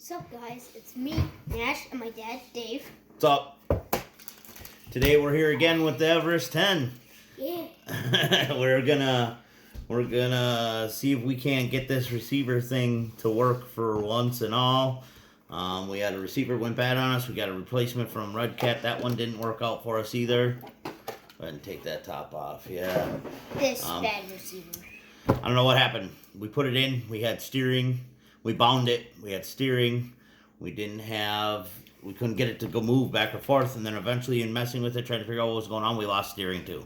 What's up, guys? It's me, Nash, and my dad, Dave. What's up? Today we're here again with the Everest 10. Yeah. we're gonna see if we can't get this receiver thing to work for once and all. We had a receiver went bad on us. We got a replacement from Red Cat. That one didn't work out for us either. Go ahead and take that top off. Yeah. This bad receiver. I don't know what happened. We put it in. We had steering. We bound it. We had steering. We couldn't get it to go move back and forth. And then eventually in messing with it, trying to figure out what was going on, we lost steering too.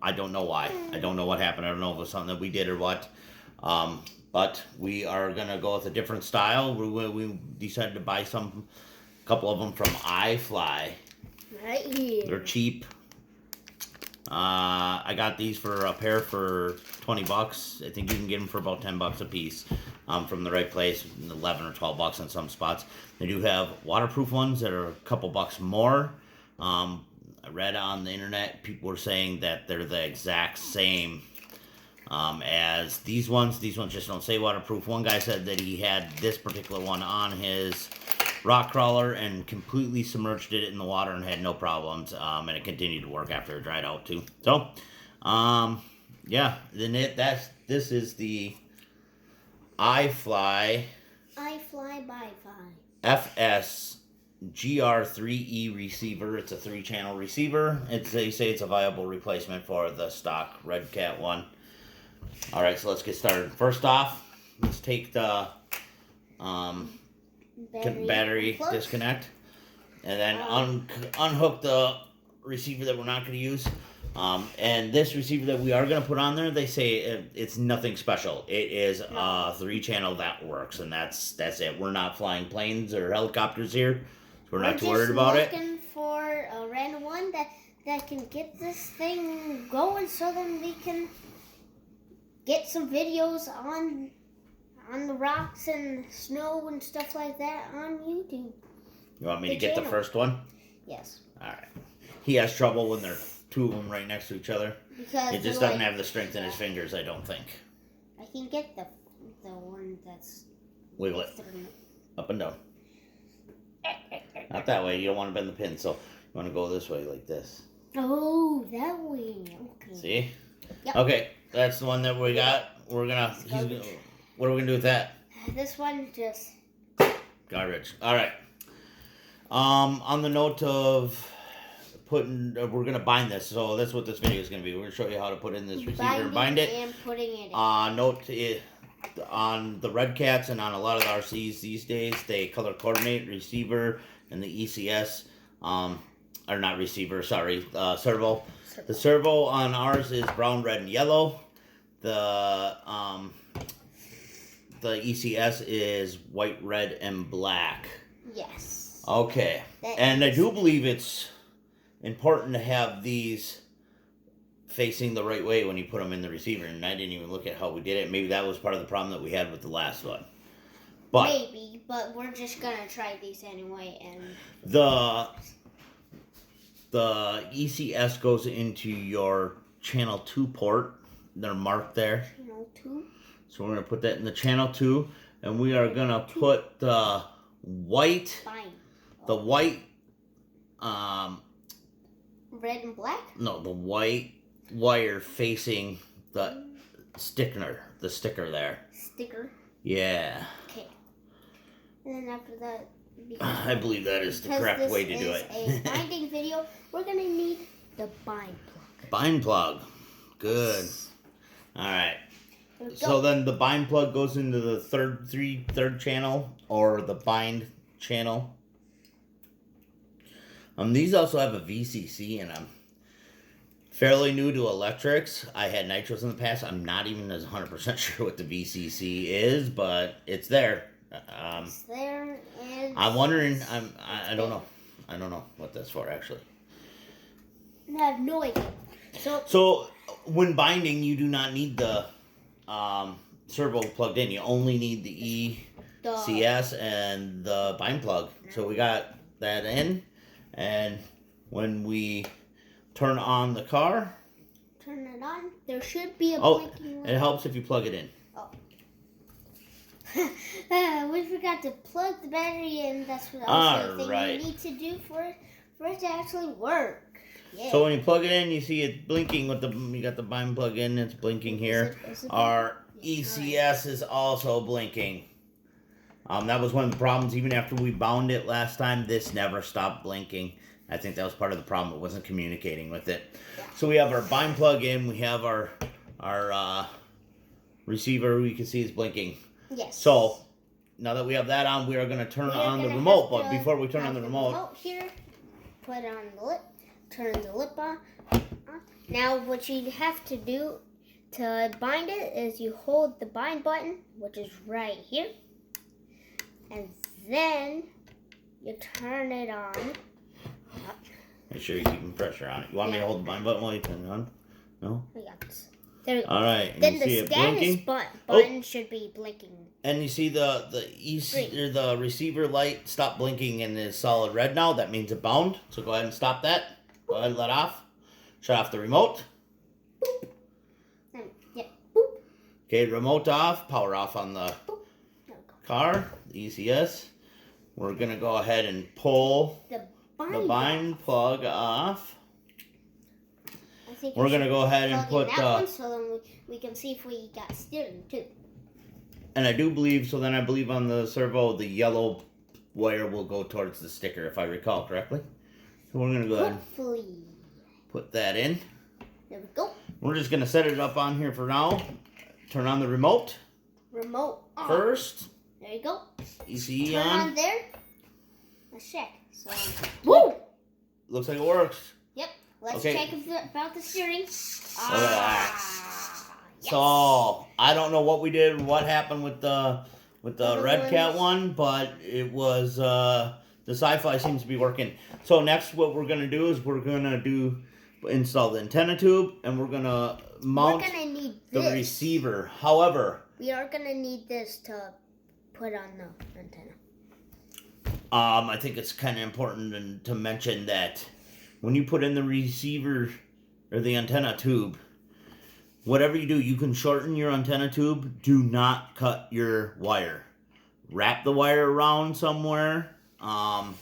I don't know why. I don't know what happened. I don't know if it was something that we did or what. But we are going to go with a different style. We decided to buy a couple of them from iFly. Right here. They're cheap. I got these for a pair for $20. I think you can get them for about $10 a piece from the right place, 11 or $12 in some spots. They do have waterproof ones that are a couple bucks more. I read on the internet people were saying that they're the exact same as these ones. These ones just don't say waterproof. One guy said that he had this particular one on his rock crawler and completely submerged it in the water and had no problems, and it continued to work after it dried out too. So yeah, this is the iFly by FS GR3E receiver. It's a 3-channel receiver. They say it's a viable replacement for the stock Red Cat one. Alright, so let's get started. First off, let's take the battery disconnect, and then unhook the receiver that we're not going to use. And this receiver that we are going to put on there, they say it's nothing special. It is a 3-channel that works, and that's it. We're not flying planes or helicopters here, so we're not too worried about it. We're just looking for a random one that can get this thing going, so then we can get some videos on the rocks and snow and stuff like that on YouTube. You want me to get the first one? Yes. Alright. He has trouble when there are two of them right next to each other. Because he just doesn't have the strength in his fingers, I don't think. I can get the one that's... Wiggle it. Up and down. Not that way. You don't want to bend the pin, so you want to go this way like this. Oh, that way. Okay. See? Yep. Okay, that's the one that we got. What are we going to do with that? This one just... Garbage. Alright. On the note of putting... we're going to bind this. So that's what this video is going to be. We're going to show you how to put in this receiver and bind it. And putting it in. Note on the Red Cats and on a lot of the RCs these days, they color coordinate receiver and the ECS. Or not receiver, sorry. Servo. The servo on ours is brown, red, and yellow. The ECS is white, red, and black. Yes. Okay. And I do believe it's important to have these facing the right way when you put them in the receiver. And I didn't even look at how we did it. Maybe that was part of the problem that we had with the last one. But maybe, but we're just gonna try these anyway. And the ECS goes into your channel 2 port. They're marked there. Channel 2. So we're going to put that in the channel 2. And we are going to put the white... The white... red and black? No, the white wire facing the sticker. The sticker there. Sticker? Yeah. Okay. And then after that... I believe that is the correct way to do it. Because this is a binding video, we're going to need the bind plug. Bind plug. Good. Alright. So then the bind plug goes into the third channel, or the bind channel. These also have a VCC in them. Fairly new to electrics. I had nitros in the past. I'm not even as 100% sure what the VCC is, but it's there. It's there, and I'm wondering. I don't know. I don't know what that's for actually. I have no idea. So when binding, you do not need the servo plugged in. You only need the ECS and the bind plug. So we got that in, and when we turn on the car, turn it on. There should be a blinking light. It helps if you plug it in. If forgot to plug the battery in. That's what All thing right. you need to do for it to actually work. Yeah. So when you plug it in, you see it blinking with you got the bind plug in. It's blinking here. Our ECS is also blinking. That was one of the problems. Even after we bound it last time, this never stopped blinking. I think that was part of the problem. It wasn't communicating with it. Yeah. So we have our bind plug in. We have our receiver. We can see it's blinking. Yes. So now that we have that on, we are going to turn on the remote. But before we turn on the remote here, put on the lip, turn the lip on. Now what you have to do to bind it is you hold the bind button, which is right here, and then you turn it on. Make sure you're keeping pressure on it. You want me to hold the bind button while you turn it on? No? I got this. There we go. All right. And then you the see it status blinking? button should be blinking. And you see the receiver light stop blinking and is solid red now. That means it bound. So go ahead and stop that. Go ahead and let off. Shut off the remote. Boop. Yeah. Boop. Okay, remote off. Power off on the car, the ECS. We're going to go ahead and pull the bind plug off. We're going to go ahead and put that one so then we can see if we got steering too. And I do believe, so then I believe on the servo, the yellow wire will go towards the sticker, if I recall correctly. So we're going to go ahead and put that in. There we go. We're just going to set it up on here for now. Turn on the remote. Remote on. First. There you go. ECE Turn on. on there. Let's check. So, woo! Looks like it works. Yep. Let's check about the steering. Yes. So I don't know what we did, what happened with the Red Cat one, but it was the Sci-Fi seems to be working. So next, what we're gonna do is we're gonna install the antenna tube, and we're gonna mount the receiver. However, we are gonna need this to put on the antenna. I think it's kind of important to mention that when you put in the receiver or the antenna tube, whatever you do, you can shorten your antenna tube. Do not cut your wire. Wrap the wire around somewhere so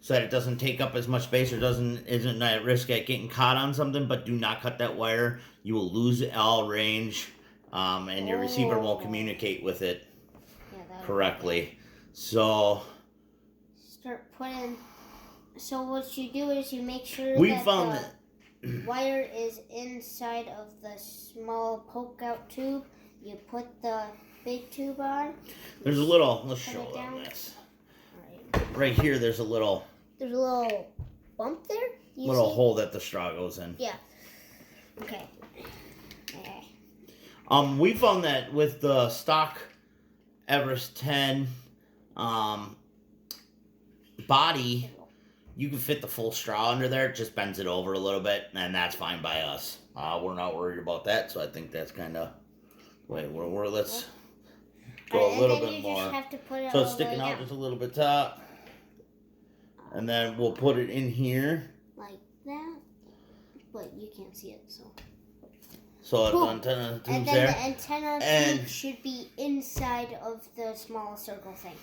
that it doesn't take up as much space or isn't at risk at getting caught on something. But do not cut that wire. You will lose all range, and your receiver won't communicate with it correctly. So start putting. So what you do is you make sure that the wire is inside of the small poke out tube. You put the big tube on. There's a little. Let's show them this. Right here, there's a little. There's a little bump there. Little hole that the straw goes in. Yeah. Okay. We found that with the stock Everest 10 body, you can fit the full straw under there. It just bends it over a little bit, and that's fine by us. We're not worried about that, so I think that's kind of... Wait, let's go a little bit more. So it's sticking out just a little bit top. And then we'll put it in here. Like that. But you can't see it, so... So the antenna tube's there. And then the antenna tube should be inside of the small circle thing.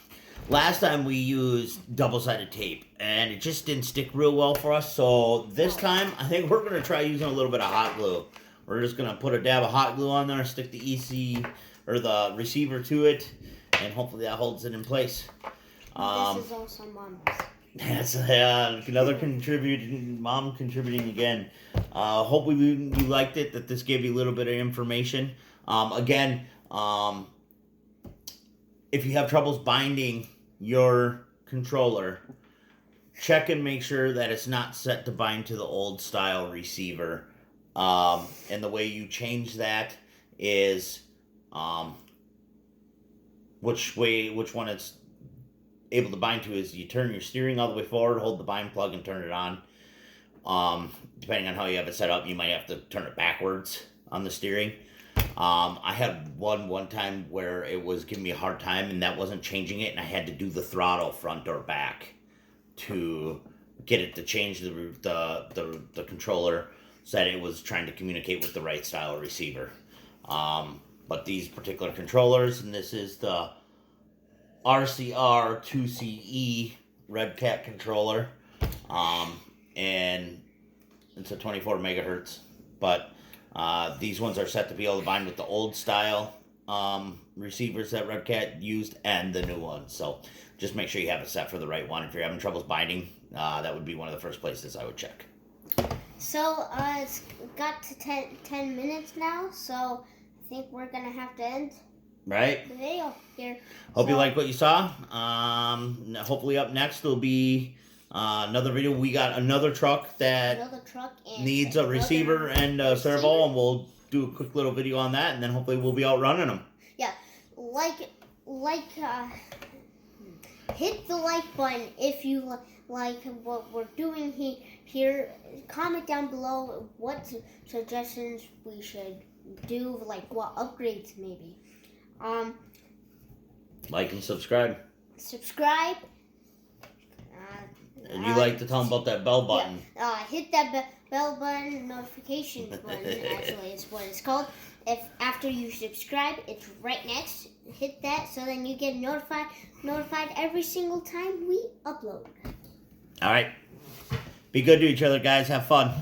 Last time we used double-sided tape, and it just didn't stick real well for us. So this time, I think we're going to try using a little bit of hot glue. We're just going to put a dab of hot glue on there, stick the EC or the receiver to it, and hopefully that holds it in place. This is also Mom's. That's another mom contributing again. Hopefully you liked it, that this gave you a little bit of information. Again, if you have troubles binding your controller, check and make sure that it's not set to bind to the old style receiver. And the way you change that is which one it's able to bind to is you turn your steering all the way forward, hold the bind plug, and turn it on. Depending on how you have it set up, you might have to turn it backwards on the steering. I had one time where it was giving me a hard time, and that wasn't changing it, and I had to do the throttle front or back to get it to change the controller so that it was trying to communicate with the right style receiver. But these particular controllers, and this is the RCR 2CE Red Cat controller, and it's a 24 megahertz. But these ones are set to be able to bind with the old style receivers that Red Cat used and the new ones. So just make sure you have it set for the right one. If you're having troubles binding, that would be one of the first places I would check. So it's got to 10 minutes now, so I think we're going to have to end Right? the video here. Hope you like what you saw. Hopefully up next will be another video. We got another truck that needs a receiver and a servo, and we'll do a quick little video on that, and then hopefully we'll be out running them. Yeah, hit the like button if you like what we're doing here. Comment down below what suggestions we should do, like what upgrades maybe. Like and subscribe. Subscribe. And you like to tell them about that bell button. Yeah, hit that bell button, notifications button, actually, is what it's called. If after you subscribe, it's right next. Hit that so then you get notified every single time we upload. All right. Be good to each other, guys. Have fun.